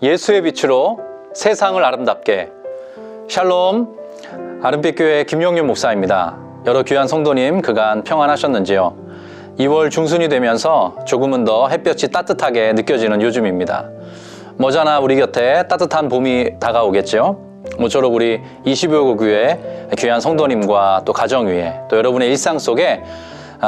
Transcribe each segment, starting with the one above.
예수의 빛으로 세상을 아름답게. 샬롬, 아름빛교회 김용윤 목사입니다. 여러 귀한 성도님 그간 평안하셨는지요? 2월 중순이 되면서 조금은 더 햇볕이 따뜻하게 느껴지는 요즘입니다. 머지않아 우리 곁에 따뜻한 봄이 다가오겠죠? 모쪼록 우리 25구 교회 귀한 성도님과 또 가정 위에 또 여러분의 일상 속에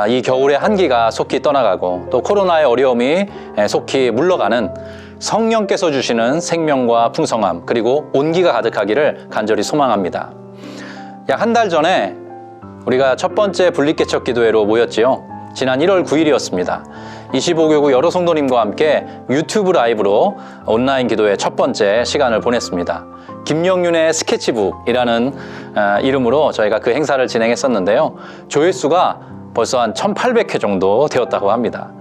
이 겨울의 한기가 속히 떠나가고 또 코로나의 어려움이 속히 물러가는 성령께서 주시는 생명과 풍성함 그리고 온기가 가득하기를 간절히 소망합니다. 약 한 달 전에 우리가 첫 번째 분리개척 기도회로 모였지요. 지난 1월 9일이었습니다. 25교구 여러 성도님과 함께 유튜브 라이브로 온라인 기도회 첫 번째 시간을 보냈습니다. 김영윤의 스케치북이라는 이름으로 저희가 그 행사를 진행했었는데요. 조회수가 벌써 한 1800회 정도 되었다고 합니다.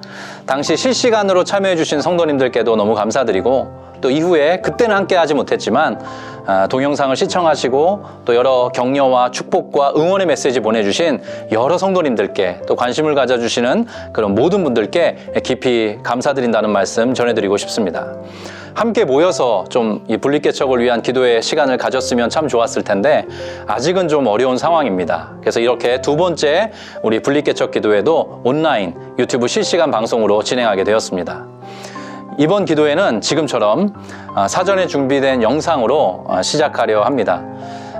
당시 실시간으로 참여해 주신 성도님들께도 너무 감사드리고 또 이후에 그때는 함께 하지 못했지만 동영상을 시청하시고 또 여러 격려와 축복과 응원의 메시지 보내주신 여러 성도님들께 또 관심을 가져주시는 그런 모든 분들께 깊이 감사드린다는 말씀 전해드리고 싶습니다. 함께 모여서 좀 이 분리개척을 위한 기도의 시간을 가졌으면 참 좋았을 텐데 아직은 좀 어려운 상황입니다. 그래서 이렇게 두 번째 우리 분리개척 기도회도 온라인 유튜브 실시간 방송으로 진행하게 되었습니다. 이번 기도회는 지금처럼 사전에 준비된 영상으로 시작하려 합니다.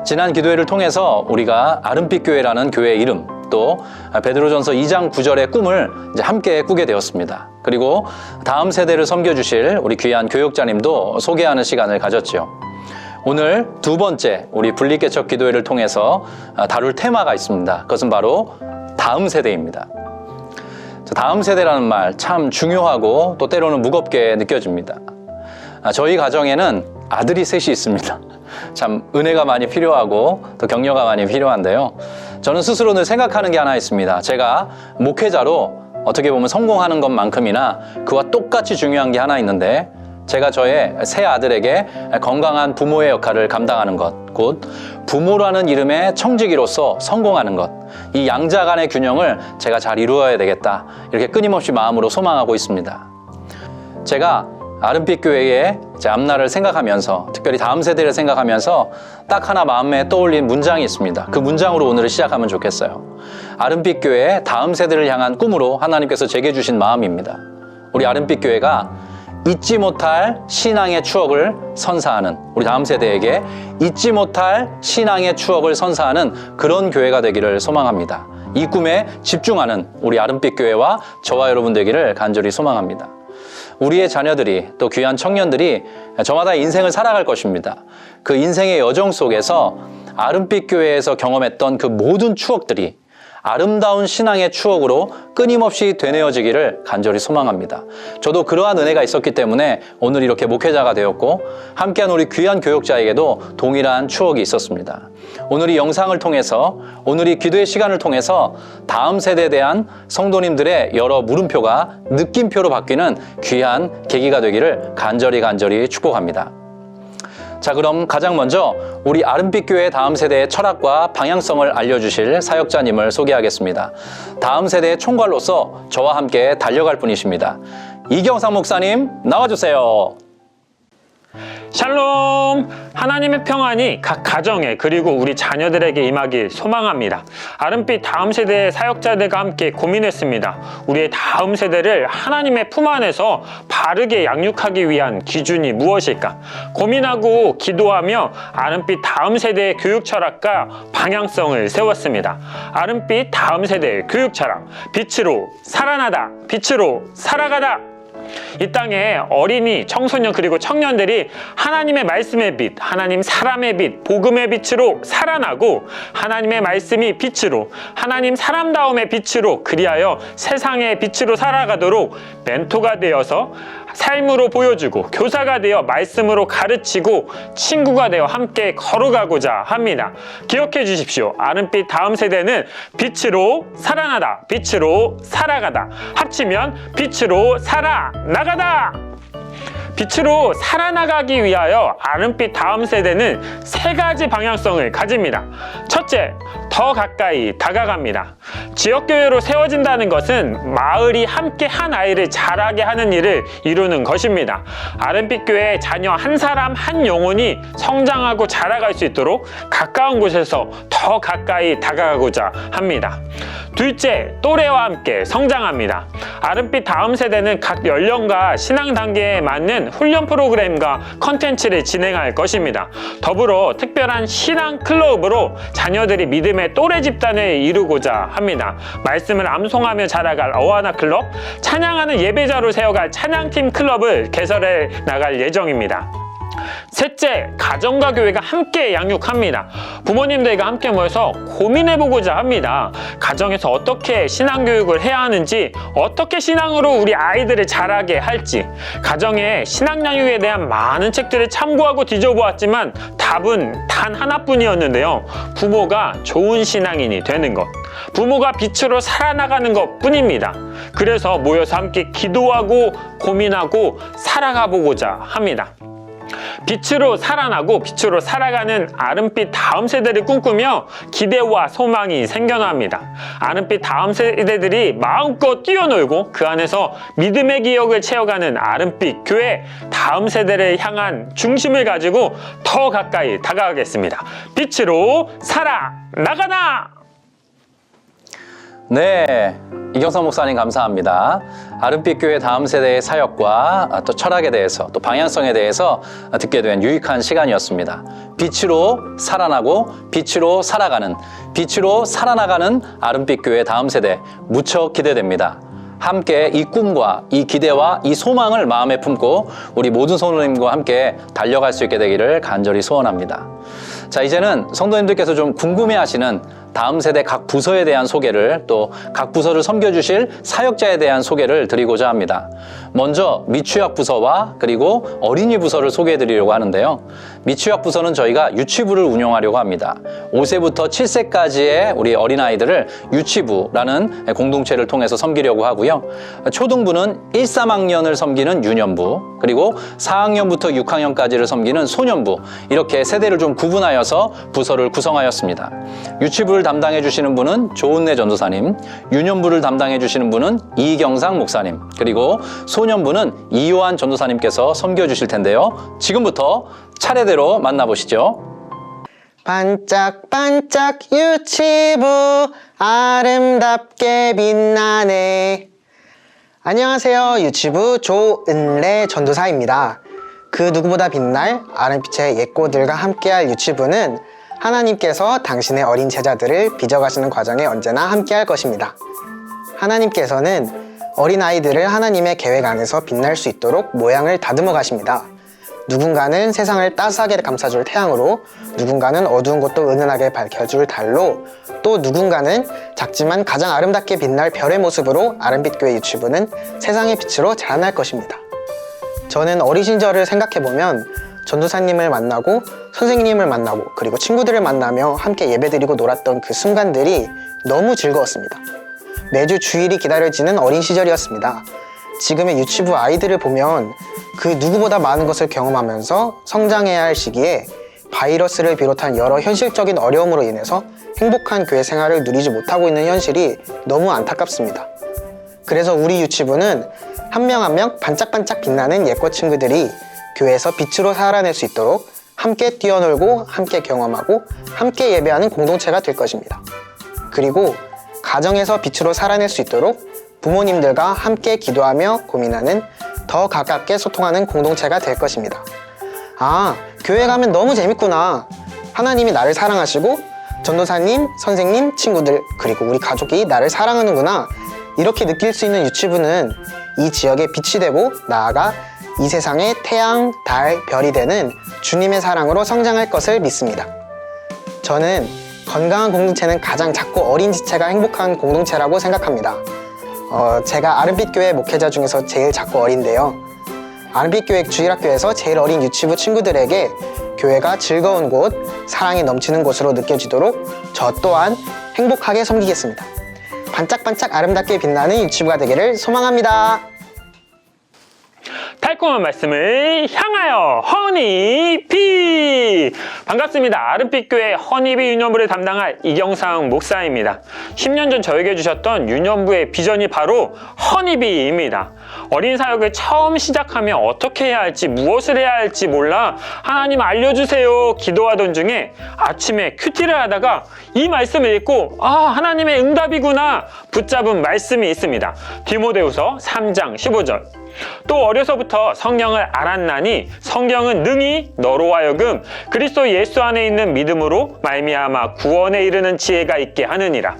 지난 기도회를 통해서 우리가 아름빛교회라는 교회의 이름 또 베드로전서 2장 9절의 꿈을 이제 함께 꾸게 되었습니다. 그리고 다음 세대를 섬겨주실 우리 귀한 교육자님도 소개하는 시간을 가졌죠. 오늘 두 번째 우리 분리개척 기도회를 통해서 다룰 테마가 있습니다. 그것은 바로 다음 세대입니다. 다음 세대라는 말 참 중요하고 또 때로는 무겁게 느껴집니다. 저희 가정에는 아들이 셋이 있습니다. 참 은혜가 많이 필요하고 또 격려가 많이 필요한데요. 저는 스스로 늘 생각하는 게 하나 있습니다. 제가 목회자로 어떻게 보면 성공하는 것만큼이나 그와 똑같이 중요한 게 하나 있는데 제가 저의 세 아들에게 건강한 부모의 역할을 감당하는 것, 곧 부모라는 이름의 청지기로서 성공하는 것, 이 양자 간의 균형을 제가 잘 이루어야 되겠다 이렇게 끊임없이 마음으로 소망하고 있습니다. 제가 아름빛교회의 제 앞날을 생각하면서 특별히 다음 세대를 생각하면서 딱 하나 마음에 떠올린 문장이 있습니다. 그 문장으로 오늘을 시작하면 좋겠어요. 아름빛교회의 다음 세대를 향한 꿈으로 하나님께서 제게 주신 마음입니다. 우리 아름빛교회가 잊지 못할 신앙의 추억을 선사하는 우리 다음 세대에게 잊지 못할 신앙의 추억을 선사하는 그런 교회가 되기를 소망합니다. 이 꿈에 집중하는 우리 아름빛교회와 저와 여러분 되기를 간절히 소망합니다. 우리의 자녀들이 또 귀한 청년들이 저마다 인생을 살아갈 것입니다. 그 인생의 여정 속에서 아름빛교회에서 경험했던 그 모든 추억들이 아름다운 신앙의 추억으로 끊임없이 되뇌어지기를 간절히 소망합니다. 저도 그러한 은혜가 있었기 때문에 오늘 이렇게 목회자가 되었고 함께한 우리 귀한 교육자에게도 동일한 추억이 있었습니다. 오늘 이 영상을 통해서 오늘 이 기도의 시간을 통해서 다음 세대에 대한 성도님들의 여러 물음표가 느낌표로 바뀌는 귀한 계기가 되기를 간절히 축복합니다. 자, 그럼 가장 먼저 우리 아름빛교회 다음 세대의 철학과 방향성을 알려주실 사역자님을 소개하겠습니다. 다음 세대의 총괄로서 저와 함께 달려갈 분이십니다. 이경상 목사님 나와주세요. 샬롬! 하나님의 평안이 각 가정에 그리고 우리 자녀들에게 임하길 소망합니다. 아름빛 다음 세대의 사역자들과 함께 고민했습니다. 우리의 다음 세대를 하나님의 품 안에서 바르게 양육하기 위한 기준이 무엇일까? 고민하고 기도하며 아름빛 다음 세대의 교육 철학과 방향성을 세웠습니다. 아름빛 다음 세대의 교육 철학, 빛으로 살아나다, 빛으로 살아가다. 이 땅에 어린이, 청소년 그리고 청년들이 하나님의 말씀의 빛, 하나님 사람의 빛, 복음의 빛으로 살아나고 하나님의 말씀이 빛으로, 하나님 사람다움의 빛으로 그리하여 세상의 빛으로 살아가도록 멘토가 되어서 삶으로 보여주고 교사가 되어 말씀으로 가르치고 친구가 되어 함께 걸어가고자 합니다. 기억해 주십시오. 아름빛 다음 세대는 빛으로 살아나다, 빛으로 살아가다. 합치면 빛으로 살아나가다. 빛으로 살아나가기 위하여 아름빛 다음 세대는 세 가지 방향성을 가집니다. 첫째, 더 가까이 다가갑니다. 지역교회로 세워진다는 것은 마을이 함께 한 아이를 자라게 하는 일을 이루는 것입니다. 아름빛교회 자녀 한 사람 한 영혼이 성장하고 자라갈 수 있도록 가까운 곳에서 더 가까이 다가가고자 합니다. 둘째, 또래와 함께 성장합니다. 아름빛 다음 세대는 각 연령과 신앙 단계에 맞는 훈련 프로그램과 컨텐츠를 진행할 것입니다. 더불어 특별한 신앙 클럽으로 자녀들이 믿음의 또래 집단을 이루고자 합니다. 말씀을 암송하며 자라갈 어와나 클럽, 찬양하는 예배자로 세워갈 찬양팀 클럽을 개설해 나갈 예정입니다. 셋째, 가정과 교회가 함께 양육합니다. 부모님들과 함께 모여서 고민해보고자 합니다. 가정에서 어떻게 신앙교육을 해야 하는지, 어떻게 신앙으로 우리 아이들을 자라게 할지, 가정의 신앙양육에 대한 많은 책들을 참고하고 뒤져보았지만 답은 단 하나뿐이었는데요. 부모가 좋은 신앙인이 되는 것, 부모가 빛으로 살아나가는 것 뿐입니다. 그래서 모여서 함께 기도하고 고민하고 살아가 보고자 합니다. 빛으로 살아나고 빛으로 살아가는 아름빛 다음 세대를 꿈꾸며 기대와 소망이 생겨납니다. 아름빛 다음 세대들이 마음껏 뛰어놀고 그 안에서 믿음의 기억을 채워가는 아름빛 교회 다음 세대를 향한 중심을 가지고 더 가까이 다가가겠습니다. 빛으로 살아나가나! 네, 이경선 목사님 감사합니다. 아름빛교회 다음 세대의 사역과 또 철학에 대해서 또 방향성에 대해서 듣게 된 유익한 시간이었습니다. 빛으로 살아나고 빛으로 살아가는, 빛으로 살아나가는 아름빛교회 다음 세대 무척 기대됩니다. 함께 이 꿈과 이 기대와 이 소망을 마음에 품고 우리 모든 성도님과 함께 달려갈 수 있게 되기를 간절히 소원합니다. 자, 이제는 성도님들께서 좀 궁금해하시는 다음 세대 각 부서에 대한 소개를, 또 각 부서를 섬겨주실 사역자에 대한 소개를 드리고자 합니다. 먼저 미취학 부서와 그리고 어린이 부서를 소개해 드리려고 하는데요. 미취학 부서는 저희가 유치부를 운영하려고 합니다. 5세부터 7세까지의 우리 어린아이들을 유치부라는 공동체를 통해서 섬기려고 하고요. 초등부는 1, 3학년을 섬기는 유년부, 그리고 4학년부터 6학년까지를 섬기는 소년부, 이렇게 세대를 좀 구분하여서 부서를 구성하였습니다. 유치부를 담당해 주시는 분은 조은내 전도사님, 유년부를 담당해 주시는 분은 이경상 목사님, 그리고 소년부는 이요한 전도사님께서 섬겨 주실 텐데요. 지금부터 차례대로 만나보시죠. 반짝반짝 유치부 아름답게 빛나네. 안녕하세요. 유치부 조은래 전도사입니다. 그 누구보다 빛날 아름빛의 옛꽃들과 함께할 유치부는 하나님께서 당신의 어린 제자들을 빚어가시는 과정에 언제나 함께할 것입니다. 하나님께서는 어린아이들을 하나님의 계획 안에서 빛날 수 있도록 모양을 다듬어 가십니다. 누군가는 세상을 따스하게 감싸줄 태양으로, 누군가는 어두운 곳도 은은하게 밝혀줄 달로, 또 누군가는 작지만 가장 아름답게 빛날 별의 모습으로 아름빛교회 유치부는 세상의 빛으로 자라날 것입니다. 저는 어린 시절을 생각해보면 전도사님을 만나고 선생님을 만나고 그리고 친구들을 만나며 함께 예배드리고 놀았던 그 순간들이 너무 즐거웠습니다. 매주 주일이 기다려지는 어린 시절이었습니다. 지금의 유치부 아이들을 보면 그 누구보다 많은 것을 경험하면서 성장해야 할 시기에 바이러스를 비롯한 여러 현실적인 어려움으로 인해서 행복한 교회 생활을 누리지 못하고 있는 현실이 너무 안타깝습니다. 그래서 우리 유치부는 한 명 한 명 반짝반짝 빛나는 예꽃 친구들이 교회에서 빛으로 살아낼 수 있도록 함께 뛰어놀고 함께 경험하고 함께 예배하는 공동체가 될 것입니다. 그리고 가정에서 빛으로 살아낼 수 있도록 부모님들과 함께 기도하며 고민하는 더 가깝게 소통하는 공동체가 될 것입니다. 아, 교회 가면 너무 재밌구나. 하나님이 나를 사랑하시고 전도사님, 선생님, 친구들 그리고 우리 가족이 나를 사랑하는구나. 이렇게 느낄 수 있는 유치부는 이 지역의 빛이 되고 나아가 이 세상의 태양, 달, 별이 되는 주님의 사랑으로 성장할 것을 믿습니다. 저는 건강한 공동체는 가장 작고 어린 지체가 행복한 공동체라고 생각합니다. 제가 아름빛교회 목회자 중에서 제일 작고 어린데요. 아름빛교회 주일학교에서 제일 어린 유치부 친구들에게 교회가 즐거운 곳, 사랑이 넘치는 곳으로 느껴지도록 저 또한 행복하게 섬기겠습니다. 반짝반짝 아름답게 빛나는 유치부가 되기를 소망합니다. 달콤 달콤한 말씀을 향하여 허니비. 반갑습니다. 아름빛교회 허니비 유년부를 담당할 이경상 목사입니다. 10년 전 저에게 주셨던 유년부의 비전이 바로 허니비입니다. 어린 사역을 처음 시작하며 어떻게 해야 할지, 무엇을 해야 할지 몰라 하나님 알려주세요 기도하던 중에 아침에 큐티를 하다가 이 말씀을 읽고 하나님의 응답이구나 붙잡은 말씀이 있습니다. 디모데후서 3장 15절. 또 어려서부터 성경을 알았나니 성경은 능히 너로 하여금 그리스도 예수 안에 있는 믿음으로 말미암아 구원에 이르는 지혜가 있게 하느니라.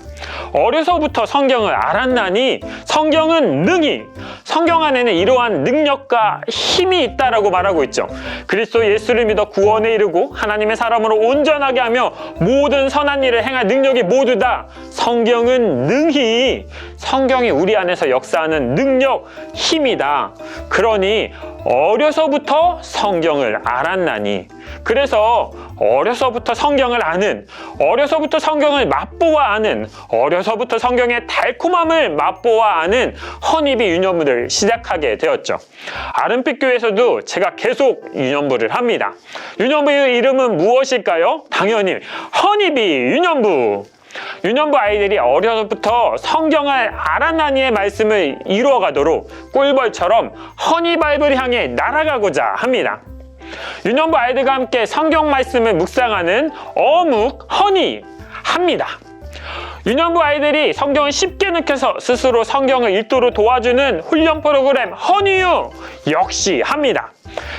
어려서부터 성경을 알았나니 성경은 능히, 성경 안에는 이러한 능력과 힘이 있다라고 말하고 있죠. 그리스도 예수를 믿어 구원에 이르고 하나님의 사람으로 온전하게 하며 모든 선한 일을 행할 능력이 모두 다 성경은 능히, 성경이 우리 안에서 역사하는 능력, 힘이다. 그러니 어려서부터 성경을 알았나니, 그래서 어려서부터 성경을 아는, 어려서부터 성경을 맛보아 아는, 어려서부터 성경의 달콤함을 맛보아 아는 허니비 유년부를 시작하게 되었죠. 아름빛교회에서도 제가 계속 유년부를 합니다. 유년부의 이름은 무엇일까요? 당연히 허니비 유년부. 유년부 아이들이 어려서부터 성경을 알았나니의 말씀을 이루어가도록 꿀벌처럼 허니바이블을 향해 날아가고자 합니다. 유년부 아이들과 함께 성경 말씀을 묵상하는 어묵 허니 합니다. 유년부 아이들이 성경을 쉽게 느껴서 스스로 성경을 읽도록 도와주는 훈련 프로그램 허니유 역시 합니다.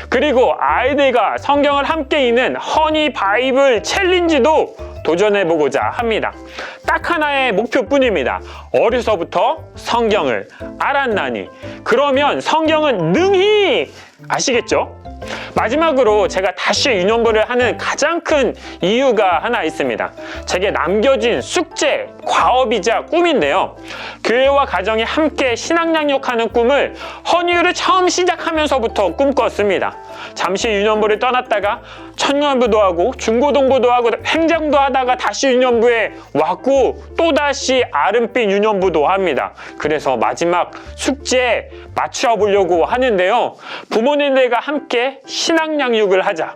그리고 아이들과 성경을 함께 읽는 허니 바이블 챌린지도 도전해보고자 합니다. 딱 하나의 목표뿐입니다. 어려서부터 성경을 알았나니. 그러면 성경은 능히, 아시겠죠? 마지막으로 제가 다시 유년부를 하는 가장 큰 이유가 하나 있습니다. 제게 남겨진 숙제, 과업이자 꿈인데요. 교회와 가정이 함께 신앙 양육하는 꿈을 허니유를 처음 시작하면서부터 꿈꿨습니다. 잠시 유년부를 떠났다가 청년부도 하고 중고등부도 하고 행정도 하다가 다시 유년부에 왔고 또다시 아름빛 유년부도 합니다. 그래서 마지막 숙제에 맞춰보려고 하는데요. 부모님들과 함께 신앙 양육을 하자.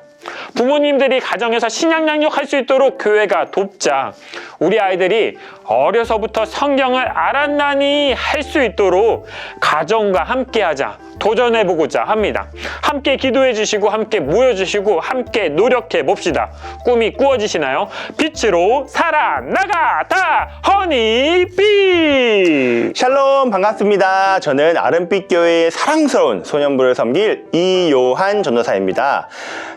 부모님들이 가정에서 신앙 양육할 수 있도록 교회가 돕자. 우리 아이들이 어려서부터 성경을 알았나니 할 수 있도록 가정과 함께 하자. 도전해보고자 합니다. 함께 기도해 주시고 함께 모여주시고 함께 노력해 봅시다. 꿈이 꾸어지시나요? 빛으로 살아나가다 허니비. 샬롬, 반갑습니다. 저는 아름빛교회의 사랑스러운 소년부를 섬길 이요한 전도사입니다.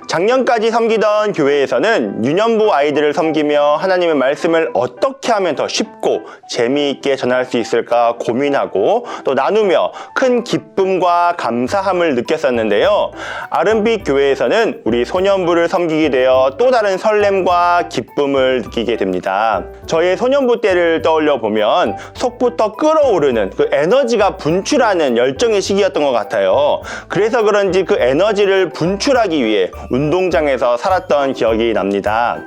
작년까지 섬기던 교회에서는 유년부 아이들을 섬기며 하나님의 말씀을 어떻게 하면 더 쉽고 재미있게 전할 수 있을까 고민하고 또 나누며 큰 기쁨과 감사함을 느꼈었는데요. 아름빛 교회에서는 우리 소년부를 섬기게 되어 또 다른 설렘과 기쁨을 느끼게 됩니다. 저의 소년부 때를 떠올려 보면 속부터 끓어오르는 그 에너지가 분출하는 열정의 시기였던 것 같아요. 그래서 그런지 그 에너지를 분출하기 위해 운동장에서 살았던 기억이 납니다.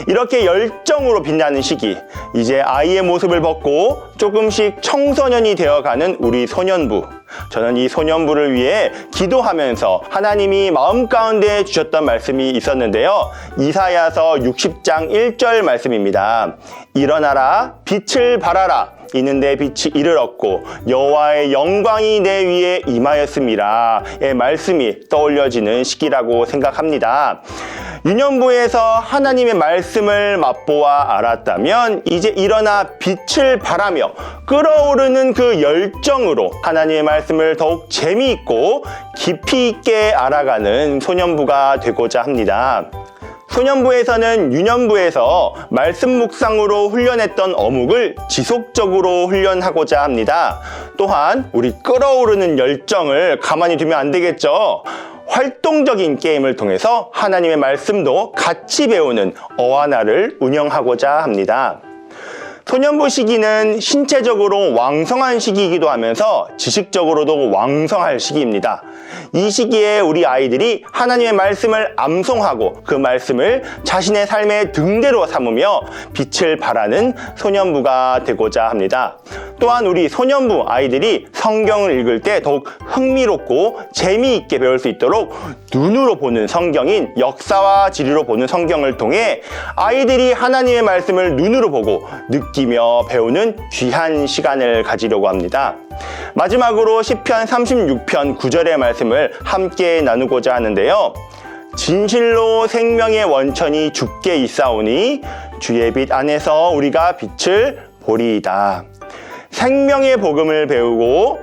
이렇게 열정으로 빛나는 시기, 이제 아이의 모습을 벗고 조금씩 청소년이 되어가는 우리 소년부. 저는 이 소년부를 위해 기도하면서 하나님이 마음 가운데 주셨던 말씀이 있었는데요. 이사야서 60장 1절 말씀입니다. 일어나라, 빛을 발하라. 이는 내 빛이 이를 얻고 여호와의 영광이 내 위에 임하였음이라. 의 말씀이 떠올려지는 시기라고 생각합니다. 유년부에서 하나님의 말씀을 맛보아 알았다면 이제 일어나 빛을 발하며 끓어오르는 그 열정으로 하나님의 말씀을 더욱 재미있고 깊이 있게 알아가는 소년부가 되고자 합니다. 소년부에서는 유년부에서 말씀 묵상으로 훈련했던 어묵을 지속적으로 훈련하고자 합니다. 또한 우리 끓어오르는 열정을 가만히 두면 안 되겠죠. 활동적인 게임을 통해서 하나님의 말씀도 같이 배우는 어하나를 운영하고자 합니다. 소년부 시기는 신체적으로 왕성한 시기이기도 하면서 지식적으로도 왕성할 시기입니다. 이 시기에 우리 아이들이 하나님의 말씀을 암송하고 그 말씀을 자신의 삶의 등대로 삼으며 빛을 발하는 소년부가 되고자 합니다. 또한 우리 소년부 아이들이 성경을 읽을 때 더욱 흥미롭고 재미있게 배울 수 있도록 눈으로 보는 성경인 역사와 지리로 보는 성경을 통해 아이들이 하나님의 말씀을 눈으로 보고 느끼며 배우는 귀한 시간을 가지려고 합니다. 마지막으로 시편 36편 9절의 말씀을 함께 나누고자 하는데요. 진실로 생명의 원천이 주께 있사오니 주의 빛 안에서 우리가 빛을 보리이다. 생명의 복음을 배우고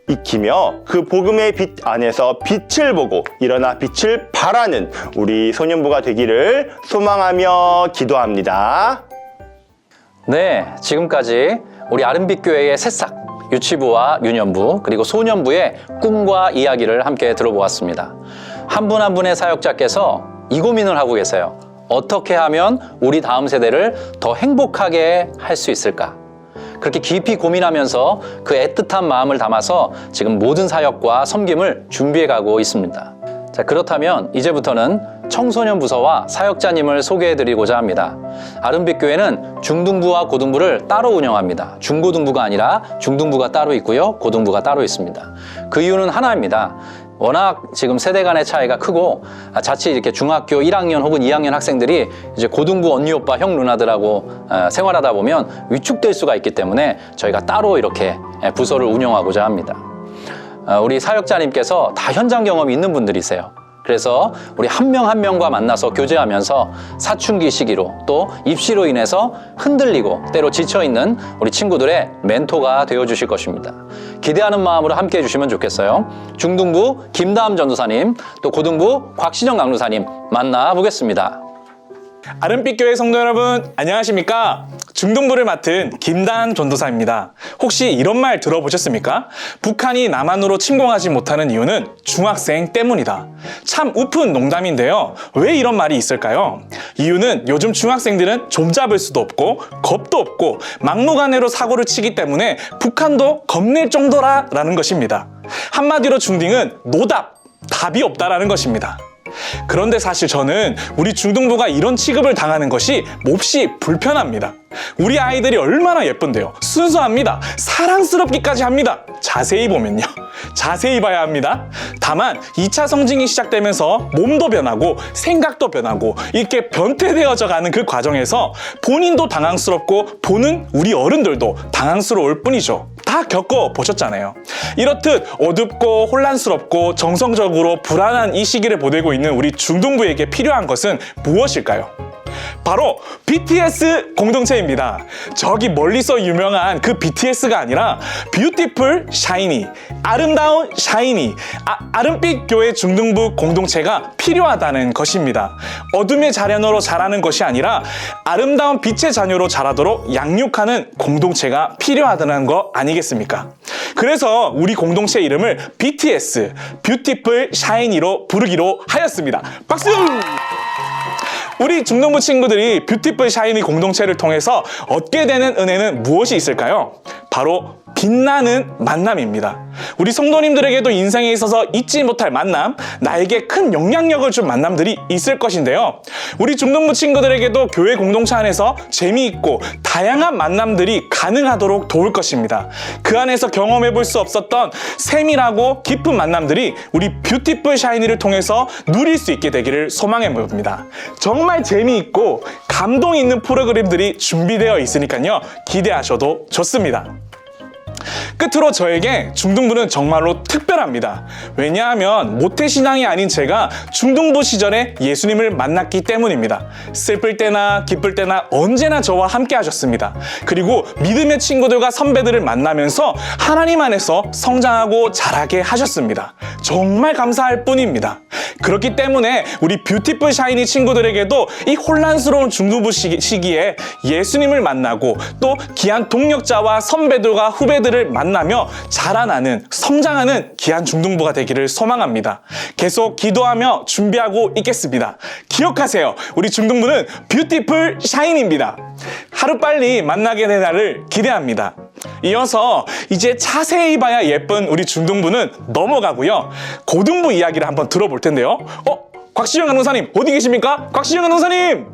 익히며 그 복음의 빛 안에서 빛을 보고 일어나 빛을 발하는 우리 소년부가 되기를 소망하며 기도합니다. 네, 지금까지 우리 아름빛교회의 새싹, 유치부와 유년부, 그리고 소년부의 꿈과 이야기를 함께 들어보았습니다. 한 분 한 분의 사역자께서 이 고민을 하고 계세요. 어떻게 하면 우리 다음 세대를 더 행복하게 할 수 있을까? 그렇게 깊이 고민하면서 그 애틋한 마음을 담아서 지금 모든 사역과 섬김을 준비해가고 있습니다. 자, 그렇다면 이제부터는 청소년 부서와 사역자님을 소개해드리고자 합니다. 아름빛교회는 중등부와 고등부를 따로 운영합니다. 중고등부가 아니라 중등부가 따로 있고요, 고등부가 따로 있습니다. 그 이유는 하나입니다. 워낙 지금 세대 간의 차이가 크고 자칫 이렇게 중학교 1학년 혹은 2학년 학생들이 이제 고등부 언니 오빠 형 누나들하고 생활하다 보면 위축될 수가 있기 때문에 저희가 따로 이렇게 부서를 운영하고자 합니다. 우리 사역자님께서 다 현장 경험이 있는 분들이세요. 그래서 우리 한 명 한 명과 만나서 교제하면서 사춘기 시기로 또 입시로 인해서 흔들리고 때로 지쳐있는 우리 친구들의 멘토가 되어주실 것입니다. 기대하는 마음으로 함께 해주시면 좋겠어요. 중등부 김다음 전도사님, 또 고등부 곽신영 강도사님 만나보겠습니다. 아름빛교회 성도 여러분, 안녕하십니까? 중등부를 맡은 김다한 전도사입니다. 혹시 이런 말 들어보셨습니까? 북한이 남한으로 침공하지 못하는 이유는 중학생 때문이다. 참 우픈 농담인데요. 왜 이런 말이 있을까요? 이유는 요즘 중학생들은 좀잡을 수도 없고 겁도 없고 막무가내로 사고를 치기 때문에 북한도 겁낼 정도라는 것입니다. 한마디로 중딩은 노답, 답이 없다라는 것입니다. 그런데 사실 저는 우리 중등부가 이런 취급을 당하는 것이 몹시 불편합니다. 우리 아이들이 얼마나 예쁜데요. 순수합니다. 사랑스럽기까지 합니다. 자세히 보면요. 자세히 봐야 합니다. 다만 2차 성징이 시작되면서 몸도 변하고 생각도 변하고 이렇게 변태되어져 가는 그 과정에서 본인도 당황스럽고 보는 우리 어른들도 당황스러울 뿐이죠. 다 겪어보셨잖아요. 이렇듯 어둡고 혼란스럽고 정성적으로 불안한 이 시기를 보내고 있는 우리 중등부에게 필요한 것은 무엇일까요? 바로 BTS 공동체입니다. 저기 멀리서 유명한 그 BTS가 아니라 뷰티풀 샤이니, 아름다운 샤이니, 아름빛 교회 중등부 공동체가 필요하다는 것입니다. 어둠의 자녀로 자라는 것이 아니라 아름다운 빛의 자녀로 자라도록 양육하는 공동체가 필요하다는 거 아니겠습니까? 그래서 우리 공동체 이름을 BTS, 뷰티풀 샤이니로 부르기로 하였습니다. 박수! 우리 중등부 친구들이 뷰티풀 샤이니 공동체를 통해서 얻게 되는 은혜는 무엇이 있을까요? 바로 빛나는 만남입니다. 우리 성도님들에게도 인생에 있어서 잊지 못할 만남, 나에게 큰 영향력을 준 만남들이 있을 것인데요. 우리 중등부 친구들에게도 교회 공동체 안에서 재미있고 다양한 만남들이 가능하도록 도울 것입니다. 그 안에서 경험해 볼 수 없었던 세밀하고 깊은 만남들이 우리 뷰티풀 샤이니를 통해서 누릴 수 있게 되기를 소망해 봅니다. 정말 재미있고 감동 있는 프로그램들이 준비되어 있으니까요. 기대하셔도 좋습니다. 끝으로 저에게 중등부는 정말로 특별합니다. 왜냐하면 모태신앙이 아닌 제가 중등부 시절에 예수님을 만났기 때문입니다. 슬플 때나 기쁠 때나 언제나 저와 함께 하셨습니다. 그리고 믿음의 친구들과 선배들을 만나면서 하나님 안에서 성장하고 자라게 하셨습니다. 정말 감사할 뿐입니다. 그렇기 때문에 우리 뷰티풀 샤이니 친구들에게도 이 혼란스러운 중등부 시기에 예수님을 만나고 또 귀한 동력자와 선배들과 후배들을 만나며 자라나는, 성장하는 귀한 중등부가 되기를 소망합니다. 계속 기도하며 준비하고 있겠습니다. 기억하세요. 우리 중등부는 뷰티풀 샤이니입니다. 하루빨리 만나게 될 날을 기대합니다. 이어서 이제 자세히 봐야 예쁜 우리 중등부는 넘어가고요. 고등부 이야기를 한번 들어볼 텐데요. 곽시영 간호사님 어디 계십니까? 곽시영 간호사님!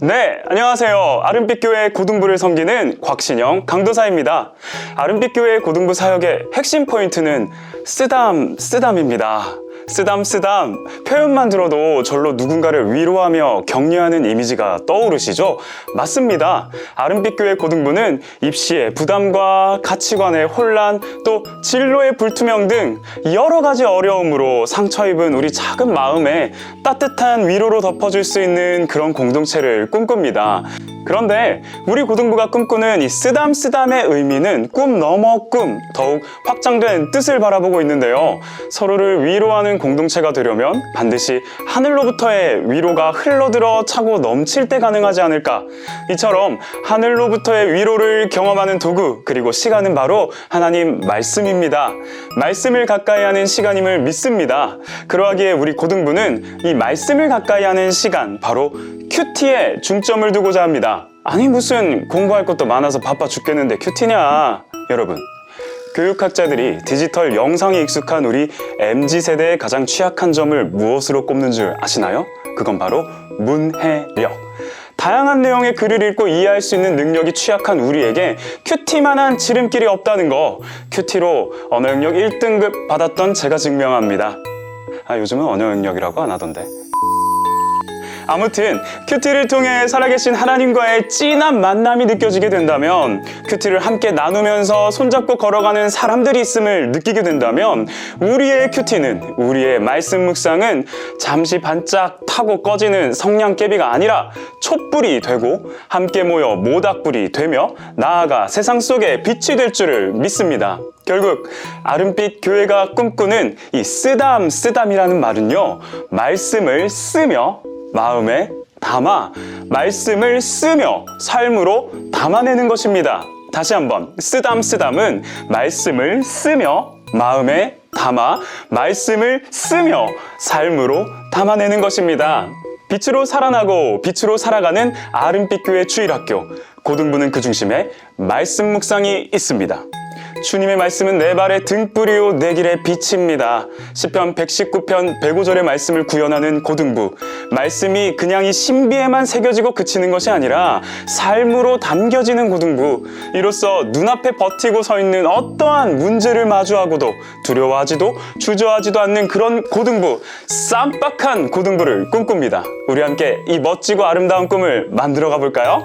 네, 안녕하세요. 아름빛교회 고등부를 섬기는 곽신영 강도사입니다. 아름빛교회 고등부 사역의 핵심 포인트는 쓰담입니다. 쓰담 표현만 들어도 절로 누군가를 위로하며 격려하는 이미지가 떠오르시죠? 맞습니다. 아름빛교회 고등부는 입시의 부담과 가치관의 혼란, 또 진로의 불투명 등 여러 가지 어려움으로 상처 입은 우리 작은 마음에 따뜻한 위로로 덮어줄 수 있는 그런 공동체를 꿈꿉니다. 그런데 우리 고등부가 꿈꾸는 이 쓰담의 의미는 꿈 넘어 꿈, 더욱 확장된 뜻을 바라보고 있는데요. 서로를 위로하는 공동체가 되려면 반드시 하늘로부터의 위로가 흘러들어 차고 넘칠 때 가능하지 않을까. 이처럼 하늘로부터의 위로를 경험하는 도구, 그리고 시간은 바로 하나님 말씀입니다. 말씀을 가까이 하는 시간임을 믿습니다. 그러하기에 우리 고등부는 이 말씀을 가까이 하는 시간, 바로 큐티에 중점을 두고자 합니다. 아니 무슨 공부할 것도 많아서 바빠 죽겠는데 큐티냐. 여러분, 교육학자들이 디지털 영상에 익숙한 우리 MZ세대의 가장 취약한 점을 무엇으로 꼽는 줄 아시나요? 그건 바로 문해력. 다양한 내용의 글을 읽고 이해할 수 있는 능력이 취약한 우리에게 큐티만한 지름길이 없다는 거, 큐티로 언어 영역 1등급 받았던 제가 증명합니다. 요즘은 언어 영역이라고 안 하던데. 아무튼 큐티를 통해 살아계신 하나님과의 진한 만남이 느껴지게 된다면, 큐티를 함께 나누면서 손잡고 걸어가는 사람들이 있음을 느끼게 된다면, 우리의 큐티는, 우리의 말씀 묵상은 잠시 반짝 타고 꺼지는 성냥개비가 아니라 촛불이 되고 함께 모여 모닥불이 되며 나아가 세상 속에 빛이 될 줄을 믿습니다. 결국 아름빛 교회가 꿈꾸는 이 쓰담이라는 말은요, 말씀을 쓰며 마음에 담아, 말씀을 쓰며 삶으로 담아내는 것입니다. 다시 한번, 쓰담은 말씀을 쓰며 마음에 담아, 말씀을 쓰며 삶으로 담아내는 것입니다. 빛으로 살아나고 빛으로 살아가는 아름빛 교회 주일학교, 고등부는 그 중심에 말씀 묵상이 있습니다. 주님의 말씀은 내 발의 등불이요 내 길의 빛입니다. 시편 119편 105절의 말씀을 구현하는 고등부. 말씀이 그냥 이 신비에만 새겨지고 그치는 것이 아니라 삶으로 담겨지는 고등부. 이로써 눈앞에 버티고 서 있는 어떠한 문제를 마주하고도 두려워하지도 주저하지도 않는 그런 고등부, 쌈박한 고등부를 꿈꿉니다. 우리 함께 이 멋지고 아름다운 꿈을 만들어 가볼까요?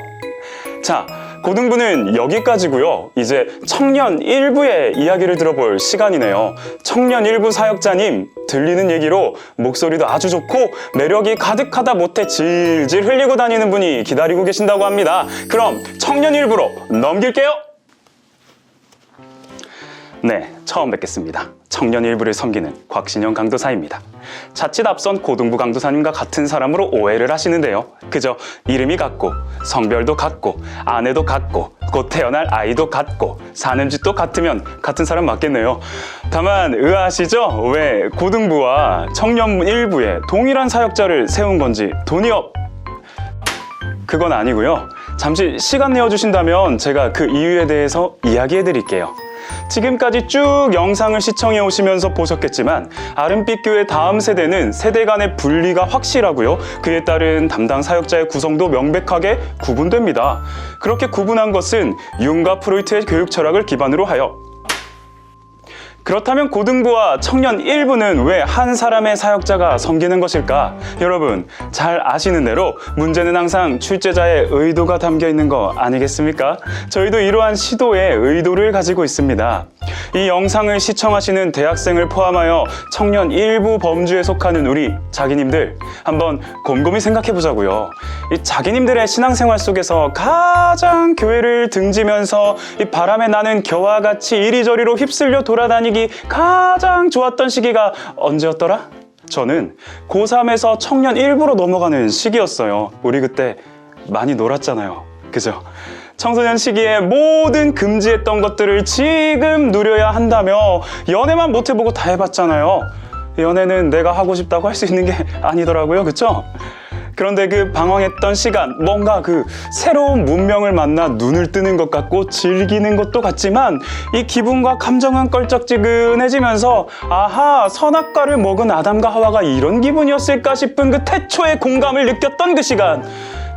자, 고등부는 여기까지고요. 이제 청년 1부의 이야기를 들어볼 시간이네요. 청년 1부 사역자님, 들리는 얘기로 목소리도 아주 좋고 매력이 가득하다 못해 질질 흘리고 다니는 분이 기다리고 계신다고 합니다. 그럼 청년 1부로 넘길게요. 네, 처음 뵙겠습니다. 청년 1부를 섬기는 곽신영 강도사입니다. 자칫 앞선 고등부 강도사님과 같은 사람으로 오해를 하시는데요. 그저 이름이 같고 성별도 같고 아내도 같고 곧 태어날 아이도 같고 사는 집도 같으면 같은 사람 맞겠네요. 다만 의아하시죠? 왜 고등부와 청년 1부에 동일한 사역자를 세운 건지 그건 아니고요. 잠시 시간 내어주신다면 제가 그 이유에 대해서 이야기해 드릴게요. 지금까지 쭉 영상을 시청해 오시면서 보셨겠지만 아름빛 교회 다음 세대는 세대 간의 분리가 확실하고요. 그에 따른 담당 사역자의 구성도 명백하게 구분됩니다. 그렇게 구분한 것은 융과 프로이트의 교육 철학을 기반으로 하여, 그렇다면 고등부와 청년 1부는 왜 한 사람의 사역자가 섬기는 것일까? 여러분, 잘 아시는 대로 문제는 항상 출제자의 의도가 담겨 있는 거 아니겠습니까? 저희도 이러한 시도에 의도를 가지고 있습니다. 이 영상을 시청하시는 대학생을 포함하여 청년 1부 범주에 속하는 우리 자기님들, 한번 곰곰이 생각해 보자고요. 이 자기님들의 신앙생활 속에서 가장 교회를 등지면서 이 바람에 나는 겨와 같이 이리저리로 휩쓸려 돌아다니기 가장 좋았던 시기가 언제였더라? 저는 고3에서 청년 1부로 넘어가는 시기였어요. 우리 그때 많이 놀았잖아요. 그죠? 청소년 시기에 모든 금지했던 것들을 지금 누려야 한다며 연애만 못 해보고 다 해봤잖아요. 연애는 내가 하고 싶다고 할 수 있는 게 아니더라고요. 그쵸? 그런데 그 방황했던 시간, 뭔가 그 새로운 문명을 만나 눈을 뜨는 것 같고 즐기는 것도 같지만 이 기분과 감정은 껄쩍지근해지면서 아하, 선악과를 먹은 아담과 하와가 이런 기분이었을까 싶은 그 태초의 공감을 느꼈던 그 시간,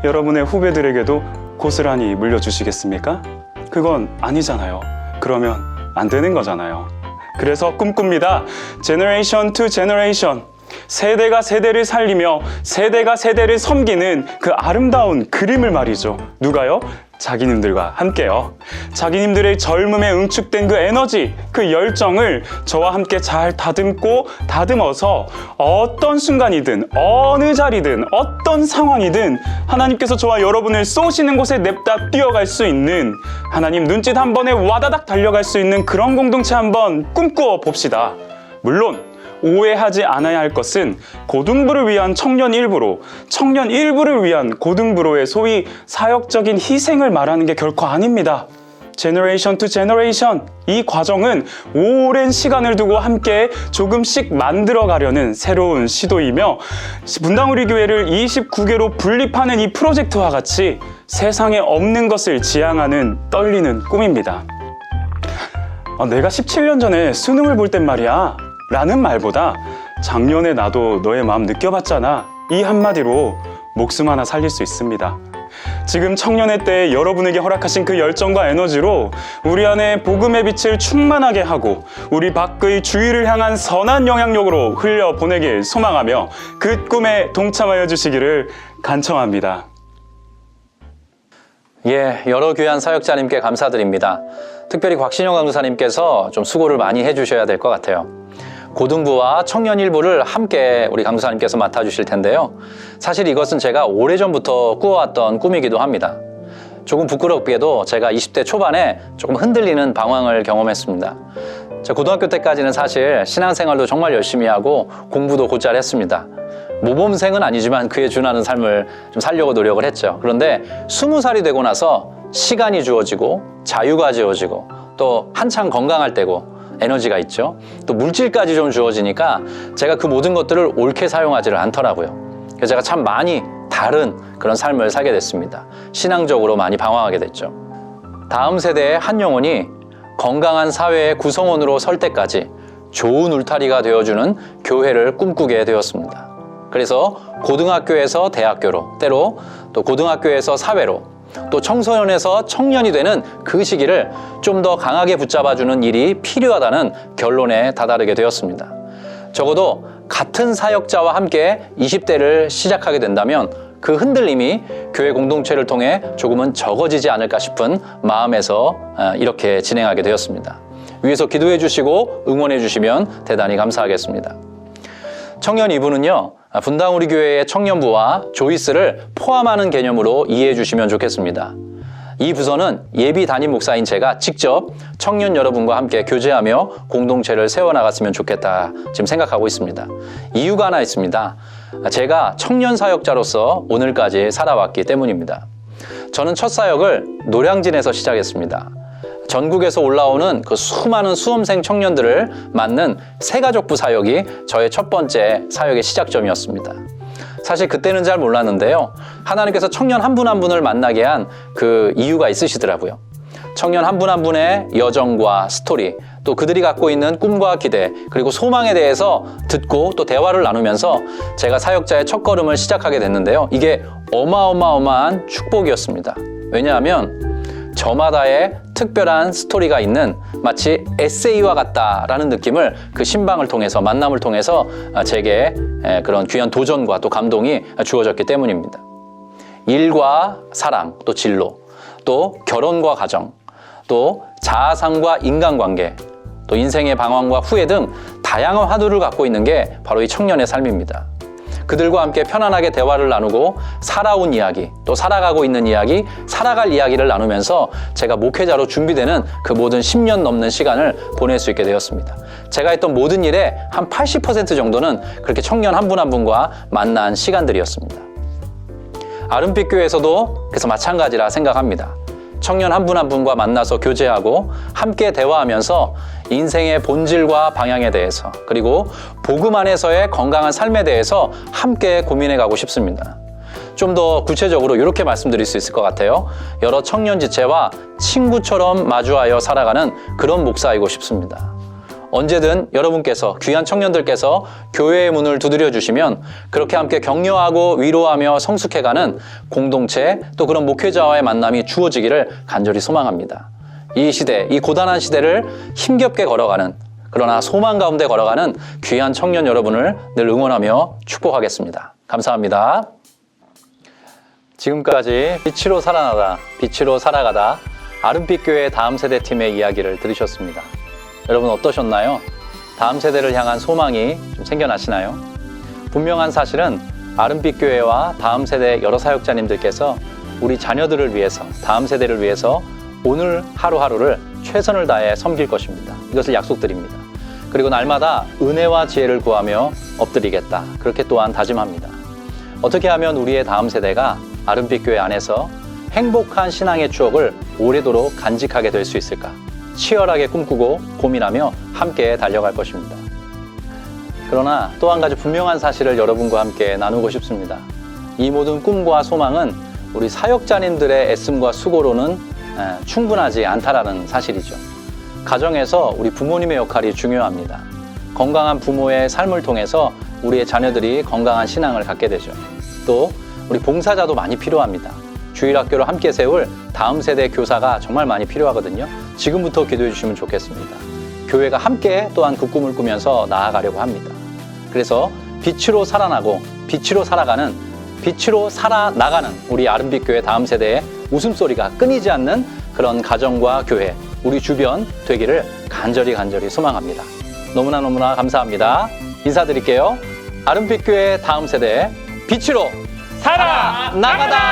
여러분의 후배들에게도 고스란히 물려주시겠습니까? 그건 아니잖아요. 그러면 안 되는 거잖아요. 그래서 꿈꿉니다. 제너레이션 투 제너레이션. 세대가 세대를 살리며 세대가 세대를 섬기는 그 아름다운 그림을 말이죠. 누가요? 자기님들과 함께요. 자기님들의 젊음에 응축된 그 에너지, 그 열정을 저와 함께 잘 다듬어서 어떤 순간이든 어느 자리든 어떤 상황이든 하나님께서 저와 여러분을 쏘시는 곳에 냅다 뛰어갈 수 있는, 하나님 눈짓 한 번에 와다닥 달려갈 수 있는 그런 공동체 한번 꿈꿔 봅시다. 물론 오해하지 않아야 할 것은 고등부를 위한 청년 일부를 위한 고등부로의 소위 사역적인 희생을 말하는 게 결코 아닙니다. 제너레이션 투 제너레이션, 이 과정은 오랜 시간을 두고 함께 조금씩 만들어가려는 새로운 시도이며, 분당 우리 교회를 29개로 분립하는 이 프로젝트와 같이 세상에 없는 것을 지향하는 떨리는 꿈입니다. 내가 17년 전에 수능을 볼 땐 말이야 라는 말보다 작년에 나도 너의 마음 느껴봤잖아, 이 한마디로 목숨 하나 살릴 수 있습니다. 지금 청년의 때에 여러분에게 허락하신 그 열정과 에너지로 우리 안에 복음의 빛을 충만하게 하고 우리 밖의 주위를 향한 선한 영향력으로 흘려보내길 소망하며 그 꿈에 동참하여 주시기를 간청합니다. 예, 여러 귀한 사역자님께 감사드립니다. 특별히 곽신영 강도사님께서 좀 수고를 많이 해주셔야 될 것 같아요. 고등부와 청년 일부를 함께 우리 강도사님께서 맡아주실 텐데요. 사실 이것은 제가 오래전부터 꾸어왔던 꿈이기도 합니다. 조금 부끄럽게도 제가 20대 초반에 조금 흔들리는 방황을 경험했습니다. 제 고등학교 때까지는 사실 신앙생활도 정말 열심히 하고 공부도 곧잘 했습니다. 모범생은 아니지만 그에 준하는 삶을 좀 살려고 노력을 했죠. 그런데 20살이 되고 나서 시간이 주어지고 자유가 주어지고 또 한창 건강할 때고 에너지가 있죠. 또 물질까지 좀 주어지니까 제가 그 모든 것들을 옳게 사용하지를 않더라고요. 그래서 제가 참 많이 다른 그런 삶을 살게 됐습니다. 신앙적으로 많이 방황하게 됐죠. 다음 세대의 한 영혼이 건강한 사회의 구성원으로 설 때까지 좋은 울타리가 되어주는 교회를 꿈꾸게 되었습니다. 그래서 고등학교에서 대학교로, 때로 또 고등학교에서 사회로, 또 청소년에서 청년이 되는 그 시기를 좀 더 강하게 붙잡아주는 일이 필요하다는 결론에 다다르게 되었습니다. 적어도 같은 사역자와 함께 20대를 시작하게 된다면 그 흔들림이 교회 공동체를 통해 조금은 적어지지 않을까 싶은 마음에서 이렇게 진행하게 되었습니다. 위에서 기도해 주시고 응원해 주시면 대단히 감사하겠습니다. 청년 2부는요, 분당 우리 교회의 청년부와 조이스를 포함하는 개념으로 이해해 주시면 좋겠습니다. 이 부서는 예비 담임 목사인 제가 직접 청년 여러분과 함께 교제하며 공동체를 세워나갔으면 좋겠다 지금 생각하고 있습니다. 이유가 하나 있습니다. 제가 청년 사역자로서 오늘까지 살아왔기 때문입니다. 저는 첫 사역을 노량진에서 시작했습니다. 전국에서 올라오는 그 수많은 수험생 청년들을 맞는 새가족부 사역이 저의 첫 번째 사역의 시작점이었습니다. 사실 그때는 잘 몰랐는데요. 하나님께서 청년 한 분 한 분을 만나게 한 그 이유가 있으시더라고요. 청년 한 분 한 분의 여정과 스토리, 또 그들이 갖고 있는 꿈과 기대, 그리고 소망에 대해서 듣고 또 대화를 나누면서 제가 사역자의 첫걸음을 시작하게 됐는데요. 이게 어마어마한 축복이었습니다. 왜냐하면 저마다의 특별한 스토리가 있는 마치 에세이와 같다라는 느낌을 그 신방을 통해서, 만남을 통해서 제게 그런 귀한 도전과 또 감동이 주어졌기 때문입니다. 일과 사랑, 또 진로, 또 결혼과 가정, 또 자아상과 인간관계, 또 인생의 방황과 후회 등 다양한 화두를 갖고 있는 게 바로 이 청년의 삶입니다. 그들과 함께 편안하게 대화를 나누고 살아온 이야기, 또 살아가고 있는 이야기, 살아갈 이야기를 나누면서 제가 목회자로 준비되는 그 모든 10년 넘는 시간을 보낼 수 있게 되었습니다. 제가 했던 모든 일의 한 80% 정도는 그렇게 청년 한 분 한 분과 만난 시간들이었습니다. 아름빛 교회에서도 그래서 마찬가지라 생각합니다. 청년 한 분 한 분과 만나서 교제하고 함께 대화하면서 인생의 본질과 방향에 대해서, 그리고 복음 안에서의 건강한 삶에 대해서 함께 고민해 가고 싶습니다. 좀 더 구체적으로 이렇게 말씀드릴 수 있을 것 같아요. 여러 청년 지체와 친구처럼 마주하여 살아가는 그런 목사이고 싶습니다. 언제든 여러분께서, 귀한 청년들께서 교회의 문을 두드려 주시면 그렇게 함께 격려하고 위로하며 성숙해가는 공동체, 또 그런 목회자와의 만남이 주어지기를 간절히 소망합니다. 이 시대, 이 고단한 시대를 힘겹게 걸어가는, 그러나 소망 가운데 걸어가는 귀한 청년 여러분을 늘 응원하며 축복하겠습니다. 감사합니다. 지금까지 빛으로 살아나다, 빛으로 살아가다 아름빛교회 다음 세대 팀의 이야기를 들으셨습니다. 여러분 어떠셨나요? 다음 세대를 향한 소망이 좀 생겨나시나요? 분명한 사실은 아름빛교회와 다음 세대 여러 사역자님들께서 우리 자녀들을 위해서, 다음 세대를 위해서 오늘 하루하루를 최선을 다해 섬길 것입니다. 이것을 약속드립니다. 그리고 날마다 은혜와 지혜를 구하며 엎드리겠다. 그렇게 또한 다짐합니다. 어떻게 하면 우리의 다음 세대가 아름빛교회 안에서 행복한 신앙의 추억을 오래도록 간직하게 될 수 있을까? 치열하게 꿈꾸고 고민하며 함께 달려갈 것입니다. 그러나 또 한 가지 분명한 사실을 여러분과 함께 나누고 싶습니다. 이 모든 꿈과 소망은 우리 사역자님들의 애씀과 수고로는 충분하지 않다라는 사실이죠. 가정에서 우리 부모님의 역할이 중요합니다. 건강한 부모의 삶을 통해서 우리의 자녀들이 건강한 신앙을 갖게 되죠. 또 우리 봉사자도 많이 필요합니다. 주일학교를 함께 세울 다음 세대 교사가 정말 많이 필요하거든요. 지금부터 기도해 주시면 좋겠습니다. 교회가 함께 또한 그 꿈을 꾸면서 나아가려고 합니다. 그래서 빛으로 살아나고 빛으로 살아가는, 빛으로 살아나가는 우리 아름빛교회 다음 세대의 웃음소리가 끊이지 않는 그런 가정과 교회, 우리 주변 되기를 간절히 소망합니다. 너무나 감사합니다. 인사드릴게요. 아름빛교회 다음 세대 빛으로 살아나가다!